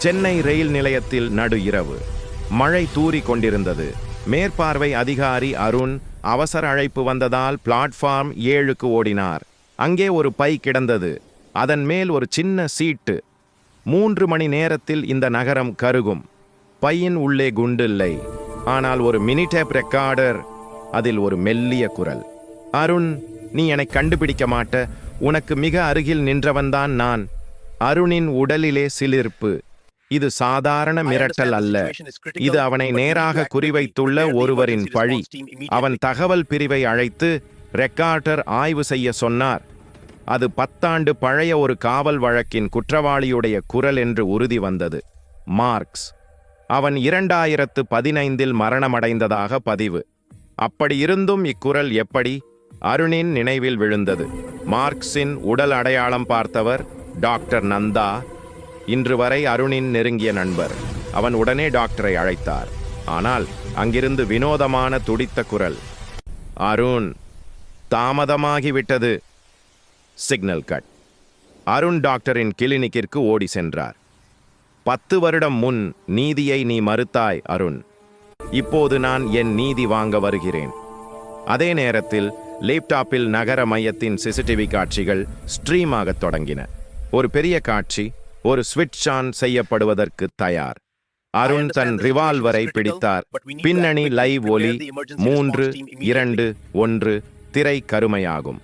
சென்னை ரயில் நிலையத்தில் நடு இரவு மழை தூறிக் கொண்டிருந்தது. மேற்பார்வை அதிகாரி அருண் அவசர அழைப்பு வந்ததால் பிளாட்ஃபார்ம் 7க்கு ஓடினார். அங்கே ஒரு பை கிடந்தது. அதன் மேல் ஒரு சின்ன சீட்டு. 3 மணி நேரத்தில் இந்த நகரம் கருகும். பையின் உள்ளே குண்டில்லை, ஆனால் ஒரு மினிடேப் ரெக்கார்டர். அதில் ஒரு மெல்லிய குரல். அருண், நீ என்னை கண்டுபிடிக்க மாட்ட. உனக்கு மிக அருகில் நின்றவன்தான் நான். அருணின் உடலிலே சிலிர்ப்பு. இது சாதாரண மிரட்டல் அல்ல. இது அவனை நேராக குறிவைத்துள்ள ஒருவரின் பழி. அவன் தகவல் பிரிவை அழைத்து ரெக்கார்டர் ஆய்வு செய்ய சொன்னார். அது 10 ஆண்டு பழைய ஒரு காவல் வழக்கின் குற்றவாளியுடைய குரல் என்று உறுதி வந்தது. மார்க்ஸ். அவன் 2015இல் மரணமடைந்ததாக பதிவு. அப்படி இருந்தும் இக்குரல் எப்படி அருணின் நினைவில் விழுந்தது? மார்க்ஸின் உடல் அடையாளம் பார்த்தவர் டாக்டர் நந்தா, இன்று வரை அருணின் நெருங்கிய நண்பர். அவன் உடனே டாக்டரை அழைத்தார். ஆனால் அங்கிருந்து வினோதமான துடித்த குரல். அருண், தாமதமாகிவிட்டது. Signal cut. அருண் டாக்டரின் கிளினிக்கிற்கு ஓடி சென்றார். 10 வருடம் முன் நீதியை நீ மறுத்தாய் அருண். இப்போது நான் என் நீதி வாங்க வருகிறேன். அதே நேரத்தில் லேப்டாப்பில் நகர மையத்தின் சிசிடிவி காட்சிகள் ஸ்ட்ரீம் ஆகத் தொடங்கின. ஒரு பெரிய காட்சி ஒரு ஸ்விட்ச் ஆன் செய்யப்படுவதற்கு தயார். அருண் தன் ரிவால்வரை பிடித்தார். பின்னணி லைவ் ஒலி. 3, 2, 1 திரை கருமையாகும்.